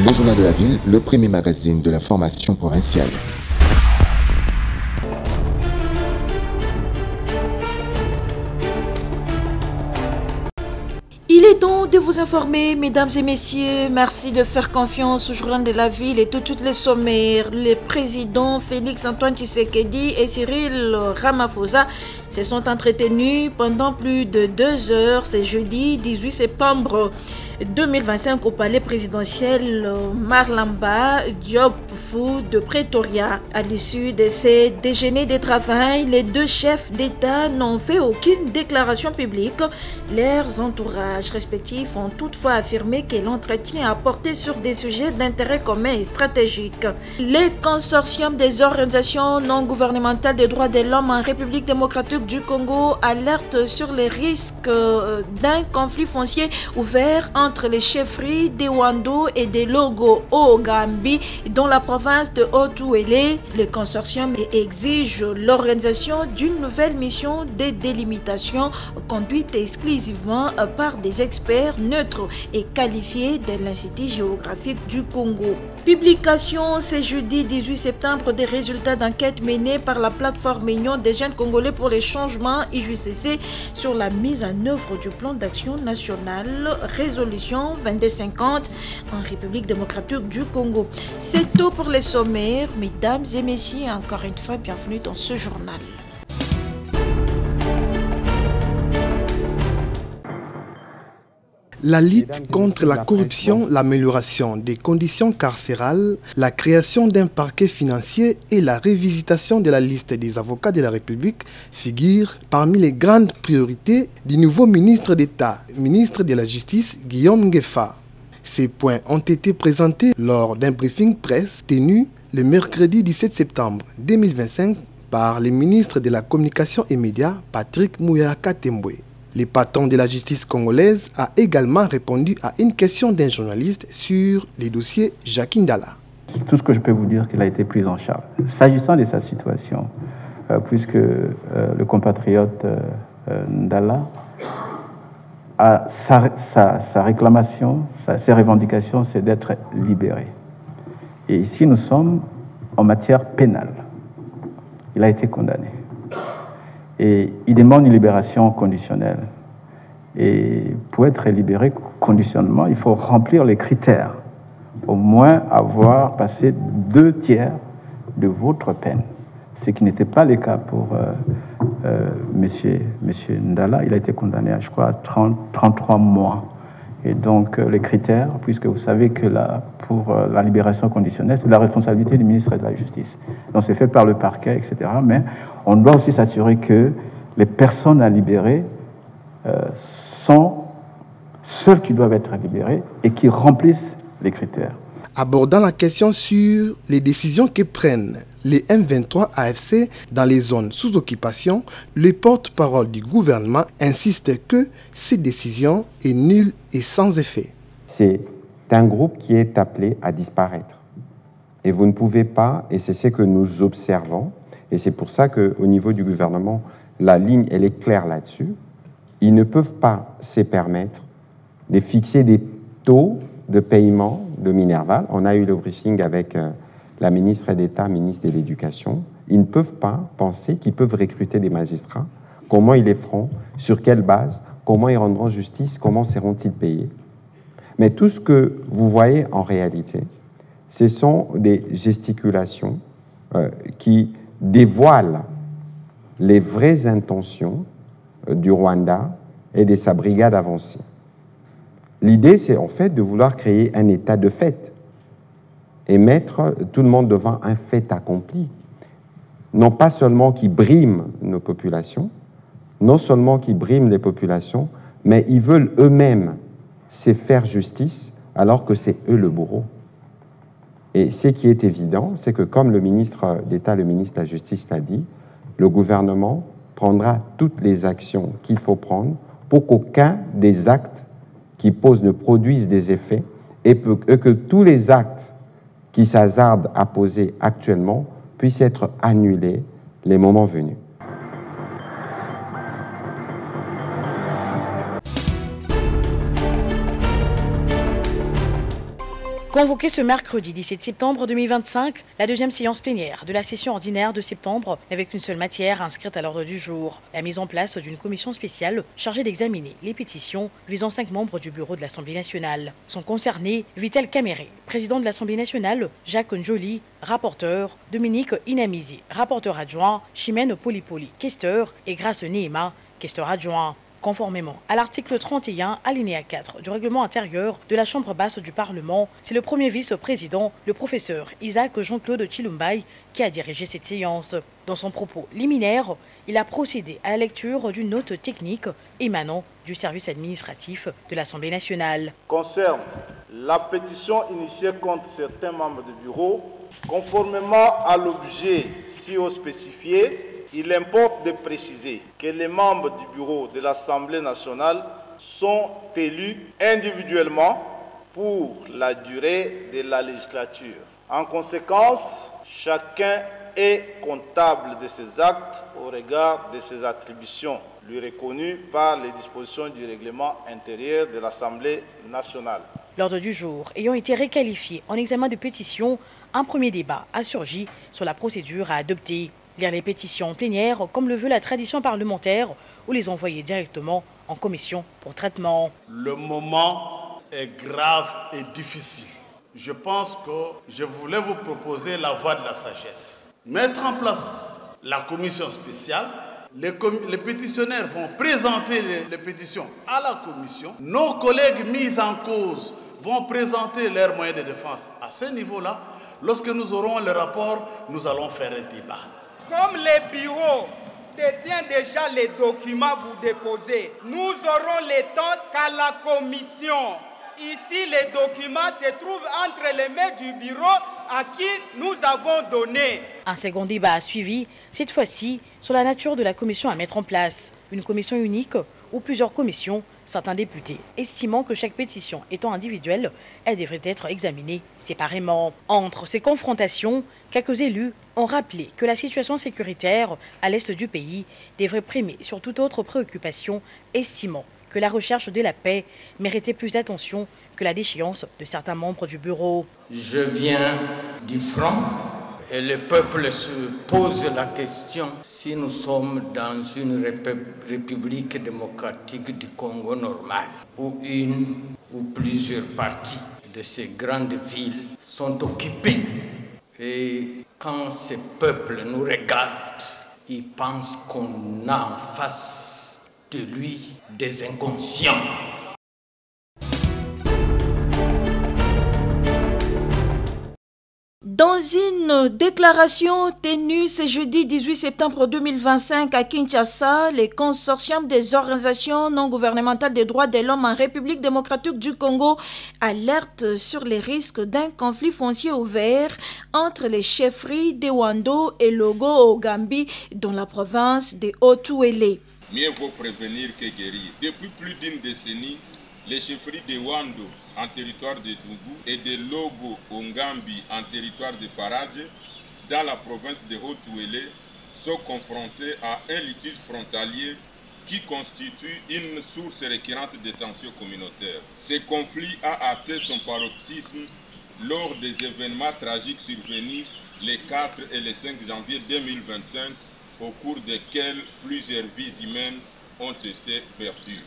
Le Journal de la Ville, le premier magazine de l'information provinciale. Il est temps de vous informer, mesdames et messieurs. Merci de faire confiance au Journal de la Ville et toutes les sommaires. Les présidents Félix Antoine Tshisekedi et Cyril Ramaphosa se sont entretenus pendant plus de 2 heures. C'est jeudi 18 septembre 2025 au palais présidentiel Marlamba Diop Fou de Pretoria. À l'issue de ces déjeuners de travail, les 2 chefs d'État n'ont fait aucune déclaration publique. Leurs entourages respectifs ont toutefois affirmé que l'entretien a porté sur des sujets d'intérêt commun et stratégique. Les consortiums des organisations non gouvernementales des droits de l'homme en République démocratique du Congo alertent sur les risques d'un conflit foncier ouvert entre les chefferies des Wando et des Logo au Gambie dans la province de Haut-Ouélé. Le consortium exige l'organisation d'une nouvelle mission de délimitation conduite exclusivement par des experts neutres et qualifiés de l'Institut géographique du Congo. Publication ce jeudi 18 septembre des résultats d'enquête menée par la plateforme Union des jeunes congolais pour les changements IJCC sur la mise en œuvre du plan d'action national résolution 2250 en République démocratique du Congo. C'est tout pour les sommaires. Mesdames et messieurs, encore une fois, bienvenue dans ce journal. La lutte contre la corruption, l'amélioration des conditions carcérales, la création d'un parquet financier et la révisitation de la liste des avocats de la République figurent parmi les grandes priorités du nouveau ministre d'État, ministre de la Justice, Guillaume Ngefa. Ces points ont été présentés lors d'un briefing presse tenu le mercredi 17 septembre 2025 par le ministre de la Communication et Médias, Patrick Muyaya Temboué. Le patron de la justice congolaise a également répondu à une question d'un journaliste sur les dossiers Jacques Ndala. Tout ce que je peux vous dire, qu'il a été pris en charge. S'agissant de sa situation, puisque le compatriote Ndala a sa réclamation, ses revendications, c'est d'être libéré. Et ici, nous sommes en matière pénale. Il a été condamné. Et il demande une libération conditionnelle. Et pour être libéré conditionnellement, il faut remplir les critères. Au moins avoir passé 2/3 de votre peine. Ce qui n'était pas le cas pour monsieur Ndala. Il a été condamné à, je crois, 33 mois. Et donc, les critères, puisque vous savez que pour la libération conditionnelle, c'est la responsabilité du ministre de la Justice. Donc, c'est fait par le parquet, etc. Mais on doit aussi s'assurer que les personnes à libérer sont ceux qui doivent être libérés et qui remplissent les critères. Abordant la question sur les décisions que prennent les M23 AFC dans les zones sous occupation, le porte-parole du gouvernement insiste que ces décisions sont nulles et sans effet. C'est un groupe qui est appelé à disparaître. Et vous ne pouvez pas, et c'est ce que nous observons, et c'est pour ça qu'au niveau du gouvernement, la ligne, elle est claire là-dessus. Ils ne peuvent pas se permettre de fixer des taux de paiement de Minerval. On a eu le briefing avec la ministre d'État, ministre de l'Éducation. Ils ne peuvent pas penser qu'ils peuvent recruter des magistrats. Comment ils les feront? Sur quelle base? Comment ils rendront justice? Comment seront-ils payés? Mais tout ce que vous voyez en réalité, ce sont des gesticulations qui dévoilent les vraies intentions du Rwanda et de sa brigade avancée. L'idée, c'est en fait de vouloir créer un état de fait et mettre tout le monde devant un fait accompli. Non pas seulement qui briment nos populations, non seulement qui briment les populations, mais ils veulent eux-mêmes se faire justice alors que c'est eux le bourreau. Et ce qui est évident, c'est que comme le ministre d'État, le ministre de la Justice l'a dit, le gouvernement prendra toutes les actions qu'il faut prendre pour qu'aucun des actes qui posent ne produisent des effets et que tous les actes qui s'hasardent à poser actuellement puissent être annulés les moments venus. Convoquée ce mercredi 17 septembre 2025, la deuxième séance plénière de la session ordinaire de septembre avec une seule matière inscrite à l'ordre du jour, la mise en place d'une commission spéciale chargée d'examiner les pétitions visant 5 membres du bureau de l'Assemblée nationale. Sont concernés Vital Caméré, président de l'Assemblée nationale, Jacques Njoli, rapporteur, Dominique Inamizi, rapporteur adjoint, Chimène Polipoli, questeur et Grace Nehema, questeur adjoint. Conformément à l'article 31, alinéa 4 du règlement intérieur de la Chambre basse du Parlement, c'est le premier vice-président, le professeur Isaac Jean-Claude Chilumbay, qui a dirigé cette séance. Dans son propos liminaire, il a procédé à la lecture d'une note technique émanant du service administratif de l'Assemblée nationale. Concerne la pétition initiée contre certains membres du bureau, conformément à l'objet si haut spécifié, il importe de préciser que les membres du bureau de l'Assemblée nationale sont élus individuellement pour la durée de la législature. En conséquence, chacun est comptable de ses actes au regard de ses attributions, lui reconnues par les dispositions du règlement intérieur de l'Assemblée nationale. L'ordre du jour ayant été réqualifié en examen de pétition, un premier débat a surgi sur la procédure à adopter. Lire les pétitions plénières comme le veut la tradition parlementaire ou les envoyer directement en commission pour traitement. Le moment est grave et difficile. Je pense que je voulais vous proposer la voie de la sagesse. Mettre en place la commission spéciale. Les pétitionnaires vont présenter les pétitions à la commission. Nos collègues mis en cause vont présenter leurs moyens de défense à ce niveau-là. Lorsque nous aurons le rapport, nous allons faire un débat. Comme les bureaux détiennent déjà les documents vous déposez, nous aurons les temps qu'à la commission. Ici, les documents se trouvent entre les mains du bureau à qui nous avons donné. Un second débat a suivi, cette fois-ci sur la nature de la commission à mettre en place. Une commission unique ou plusieurs commissions, certains députés estimant que chaque pétition étant individuelle, elle devrait être examinée séparément. Entre ces confrontations, quelques élus ont rappelé que la situation sécuritaire à l'est du pays devrait primer sur toute autre préoccupation, estimant que la recherche de la paix méritait plus d'attention que la déchéance de certains membres du bureau. Je viens du front et le peuple se pose la question si nous sommes dans une république démocratique du Congo normal, où une ou plusieurs parties de ces grandes villes sont occupées. Et quand ces peuples nous regardent, ils pensent qu'on a en face de lui des inconscients. Dans une déclaration tenue ce jeudi 18 septembre 2025 à Kinshasa, les consortiums des organisations non gouvernementales des droits de l'homme en République démocratique du Congo alertent sur les risques d'un conflit foncier ouvert entre les chefferies de Wando et Logo au Gambie dans la province de Haut-Ouélé. Mieux vaut prévenir que guérir. Depuis plus d'une décennie, les chefferies de Wando en territoire de Toubou et de Logo au Ngambi en territoire de Faradje dans la province de Haut-Ouélé sont confrontés à un litige frontalier qui constitue une source récurrente de tensions communautaires. Ce conflit a atteint son paroxysme lors des événements tragiques survenus les 4 et les 5 janvier 2025 au cours desquels plusieurs vies humaines ont été perdues.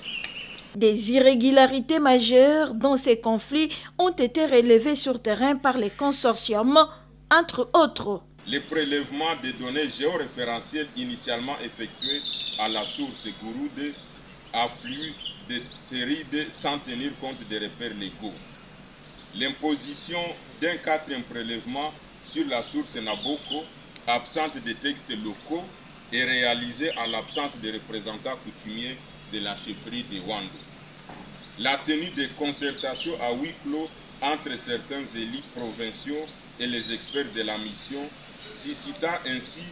Des irrégularités majeures dans ces conflits ont été relevées sur terrain par les consortiums, entre autres. Le prélèvement des données géoréférentielles initialement effectuées à la source Gouroude afflue des terrides sans tenir compte des repères légaux. L'imposition d'un 4e prélèvement sur la source Naboko, absente de textes locaux, est réalisée en l'absence de représentants coutumiers de la chefferie de Wando. La tenue des concertations à huis clos entre certains élus provinciaux et les experts de la mission suscita ainsi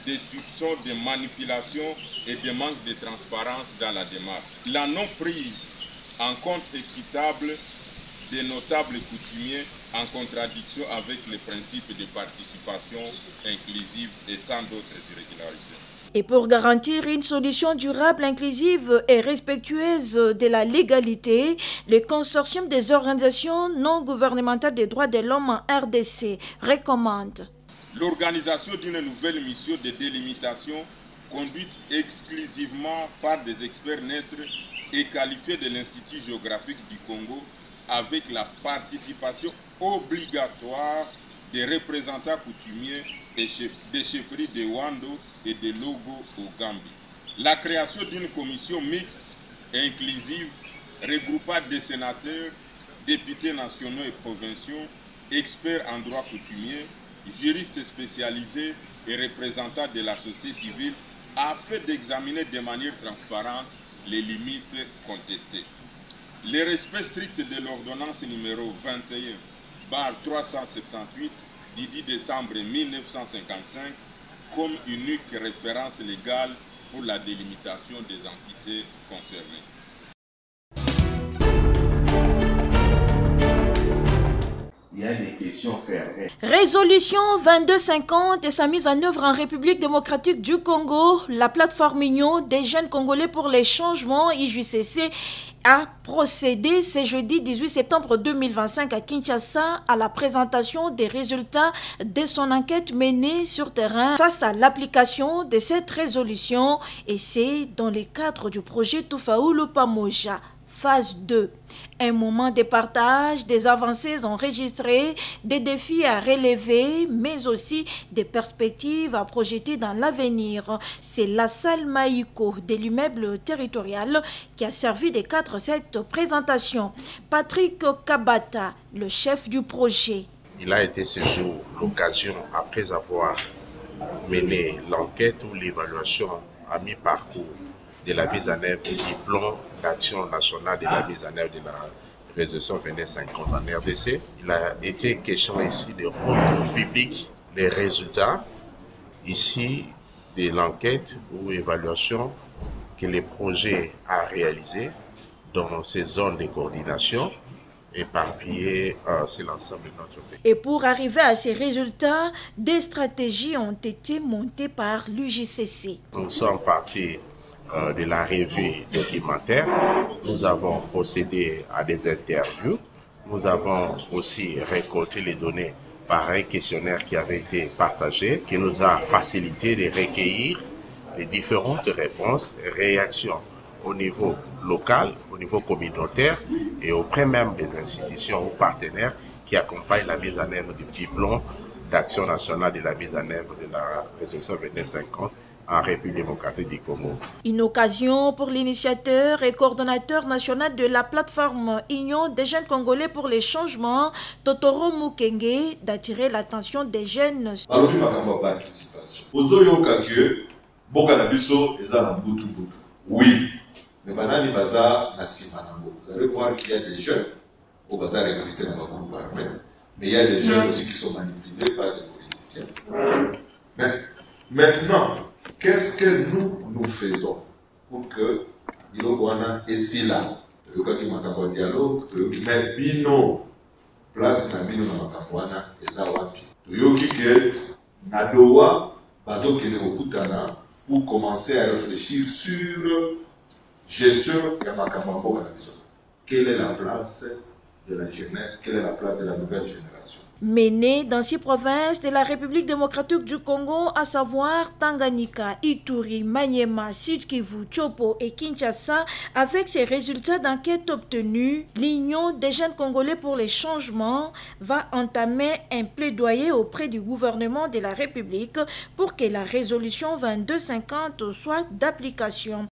des soupçons de manipulation et de manque de transparence dans la démarche. La non-prise en compte équitable des notables coutumiers en contradiction avec les principes de participation inclusive et tant d'autres irrégularités. Et pour garantir une solution durable, inclusive et respectueuse de la légalité, le consortium des organisations non gouvernementales des droits de l'homme en RDC recommande l'organisation d'une nouvelle mission de délimitation conduite exclusivement par des experts neutres et qualifiés de l'Institut géographique du Congo avec la participation obligatoire des représentants coutumiers des chefferies de Wando et de Logo au Gambie. La création d'une commission mixte et inclusive regroupant des sénateurs, députés nationaux et provinciaux, experts en droit coutumier, juristes spécialisés et représentants de la société civile afin d'examiner de manière transparente les limites contestées. Le respect strict de l'ordonnance numéro 21/378 du 10 décembre 1955 comme unique référence légale pour la délimitation des entités concernées. Il y a des questions fermées. Résolution 2250 et sa mise en œuvre en République démocratique du Congo, la plateforme Union des jeunes Congolais pour les changements, IJCC, a procédé ce jeudi 18 septembre 2025 à Kinshasa à la présentation des résultats de son enquête menée sur terrain face à l'application de cette résolution, et c'est dans le cadre du projet Tufaulu Pamoja. Phase 2. Un moment de partage, des avancées enregistrées, des défis à relever, mais aussi des perspectives à projeter dans l'avenir. C'est la salle Maïko de l'immeuble territorial qui a servi de cadre cette présentation. Patrick Kabata, le chef du projet. Il a été ce jour l'occasion, après avoir mené l'enquête ou l'évaluation à mi-parcours de la mise en œuvre du plan d'action nationale de la mise en œuvre de la résolution 2250 en RDC. Il a été question ici de rendre public les résultats ici de l'enquête ou évaluation que le projet a réalisé dans ces zones de coordination éparpillées sur l'ensemble de notre pays. Et pour arriver à ces résultats, des stratégies ont été montées par l'UJCC. Nous sommes partis de la revue documentaire, nous avons procédé à des interviews, nous avons aussi récolté les données par un questionnaire qui avait été partagé, qui nous a facilité de recueillir les différentes réponses et réactions au niveau local, au niveau communautaire et auprès même des institutions ou partenaires qui accompagnent la mise en œuvre du petit plan d'action nationale de la mise en œuvre de la résolution 2250 en République démocratique du Congo. Une occasion pour l'initiateur et coordonnateur national de la plateforme Union des jeunes Congolais pour les changements, Totoro Mukenge, d'attirer l'attention des jeunes. Oui, mais banani baza na simanango. Vous allez voir qu'il y a des jeunes au bazar recrutés dans le groupe armé, mais il y a des jeunes aussi qui sont manipulés par des politiciens. Mais maintenant, qu'est-ce que nous faisons pour que Ilokwana et Sila, Toyoki Makambo dialogue, Toyoki met bino place na bino na Makambwana ezawapi. Toyoki ke Nadoa bazo kene okutana pour commencer à réfléchir sur gestion de Makambo. Quelle est la place de la jeunesse, quelle est la place de la nouvelle génération? Menée dans 6 provinces de la République démocratique du Congo, à savoir Tanganyika, Ituri, Maniema, Sud-Kivu, Chopo et Kinshasa, avec ces résultats d'enquête obtenus, l'Union des jeunes Congolais pour les changements va entamer un plaidoyer auprès du gouvernement de la République pour que la résolution 2250 soit d'application.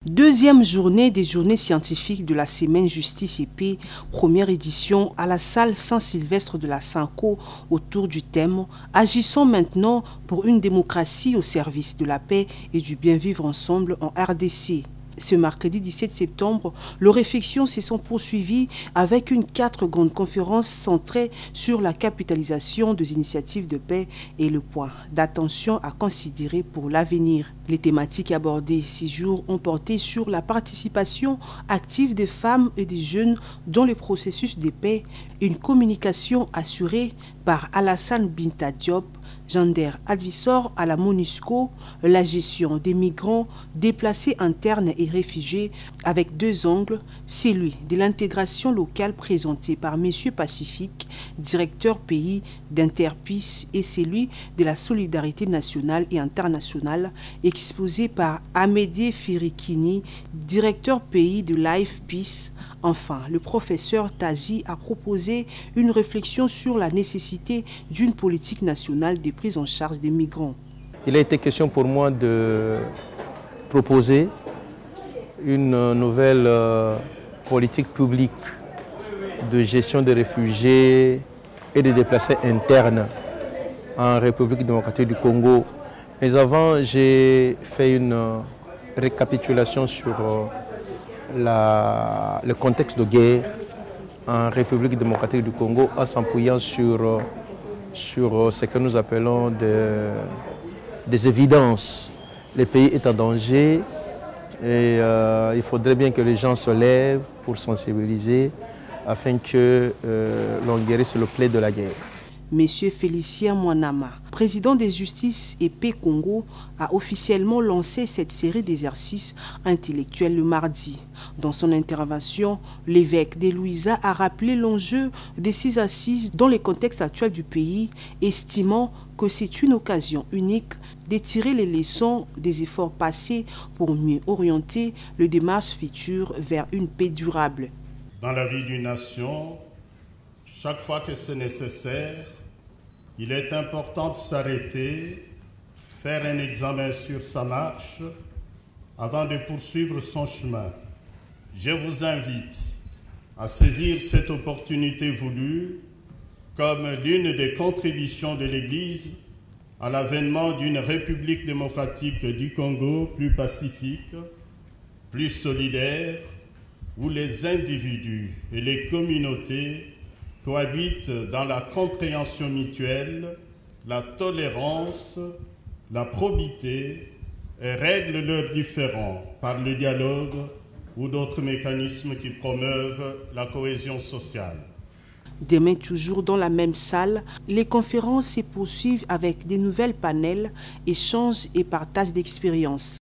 Deuxième journée des journées scientifiques de la semaine Justice et Paix, première édition à la salle Saint-Sylvestre de la Sanko autour du thème « Agissons maintenant pour une démocratie au service de la paix et du bien vivre ensemble en RDC ». Ce mercredi 17 septembre, les réflexions se sont poursuivies avec 4 grandes conférences centrées sur la capitalisation des initiatives de paix et le point d'attention à considérer pour l'avenir. Les thématiques abordées ces jours ont porté sur la participation active des femmes et des jeunes dans le processus de paix, une communication assurée par Alassane Binta Diop, Gender Advisor à la MONUSCO, la gestion des migrants déplacés internes et réfugiés avec 2 angles, celui de l'intégration locale présenté par M. Pacifique, directeur pays d'Interpeace, et celui de la solidarité nationale et internationale exposé par Amédée Firikini, directeur pays de Life Peace. Enfin, le professeur Tazi a proposé une réflexion sur la nécessité d'une politique nationale de prise en charge des migrants. Il a été question pour moi de proposer une nouvelle politique publique de gestion des réfugiés et des déplacés internes en République démocratique du Congo. Mais avant, j'ai fait une récapitulation sur le contexte de guerre en République démocratique du Congo en s'appuyant sur ce que nous appelons des évidences. Le pays est en danger et il faudrait bien que les gens se lèvent pour sensibiliser afin que l'on guérisse le plaie de la guerre. Monsieur Félicien Mwanama, président des Justices et Paix Congo, a officiellement lancé cette série d'exercices intellectuels le mardi. Dans son intervention, l'évêque de Louisa a rappelé l'enjeu de ces assises dans le contexte actuel du pays, estimant que c'est une occasion unique de tirer les leçons des efforts passés pour mieux orienter le démarche future vers une paix durable. Dans la vie d'une nation, chaque fois que c'est nécessaire, il est important de s'arrêter, faire un examen sur sa marche avant de poursuivre son chemin. Je vous invite à saisir cette opportunité voulue comme l'une des contributions de l'Église à l'avènement d'une République démocratique du Congo plus pacifique, plus solidaire, où les individus et les communautés cohabitent dans la compréhension mutuelle, la tolérance, la probité et règlent leurs différends par le dialogue ou d'autres mécanismes qui promeuvent la cohésion sociale. Demain, toujours dans la même salle, les conférences se poursuivent avec des nouvelles panels, échanges et partage d'expériences.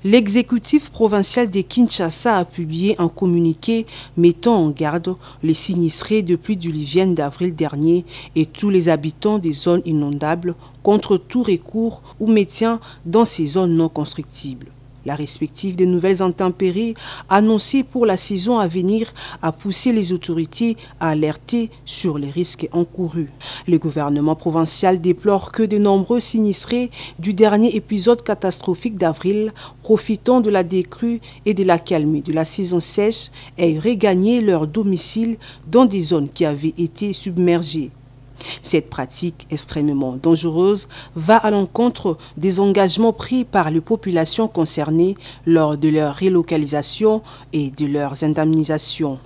L'exécutif provincial de Kinshasa a publié un communiqué mettant en garde les sinistrés de pluies diluviennes d'avril dernier et tous les habitants des zones inondables contre tout recours ou maintien dans ces zones non constructibles. La respective des nouvelles intempéries annoncées pour la saison à venir a poussé les autorités à alerter sur les risques encourus. Le gouvernement provincial déplore que de nombreux sinistrés du dernier épisode catastrophique d'avril, profitant de la décrue et de l'accalmie de la saison sèche, aient regagné leur domicile dans des zones qui avaient été submergées. Cette pratique extrêmement dangereuse va à l'encontre des engagements pris par les populations concernées lors de leur relocalisation et de leurs indemnisations.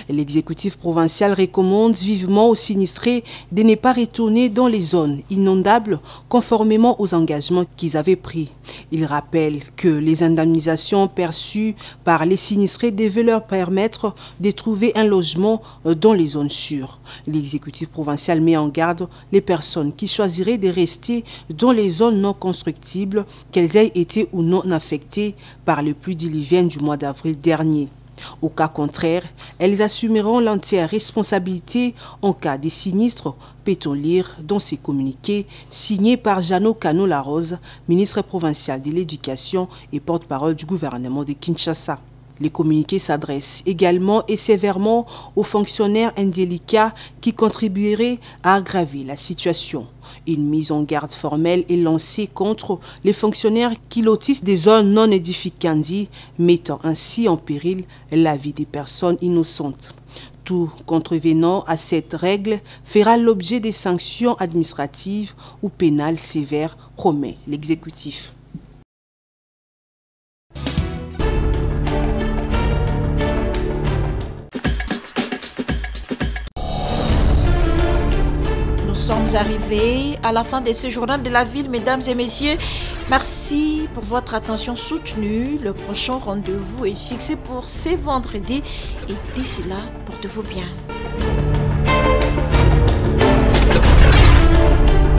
L'exécutif provincial recommande vivement aux sinistrés de ne pas retourner dans les zones inondables conformément aux engagements qu'ils avaient pris. Il rappelle que les indemnisations perçues par les sinistrés devaient leur permettre de trouver un logement dans les zones sûres. L'exécutif provincial met en garde les personnes qui choisiraient de rester dans les zones non constructibles, qu'elles aient été ou non affectées par les pluies diluviennes du mois d'avril dernier. Au cas contraire, elles assumeront l'entière responsabilité en cas de sinistre, peut-on lire dans ces communiqués signés par Jeannot Cano-Larose, ministre provincial de l'Éducation et porte-parole du gouvernement de Kinshasa. Les communiqués s'adressent également et sévèrement aux fonctionnaires indélicats qui contribueraient à aggraver la situation. Une mise en garde formelle est lancée contre les fonctionnaires qui lotissent des zones non édificantes, mettant ainsi en péril la vie des personnes innocentes. Tout contrevenant à cette règle fera l'objet des sanctions administratives ou pénales sévères, promet l'exécutif. Nous sommes arrivés à la fin de ce journal de la ville, mesdames et messieurs. Merci pour votre attention soutenue. Le prochain rendez-vous est fixé pour ce vendredi. Et d'ici là, portez-vous bien.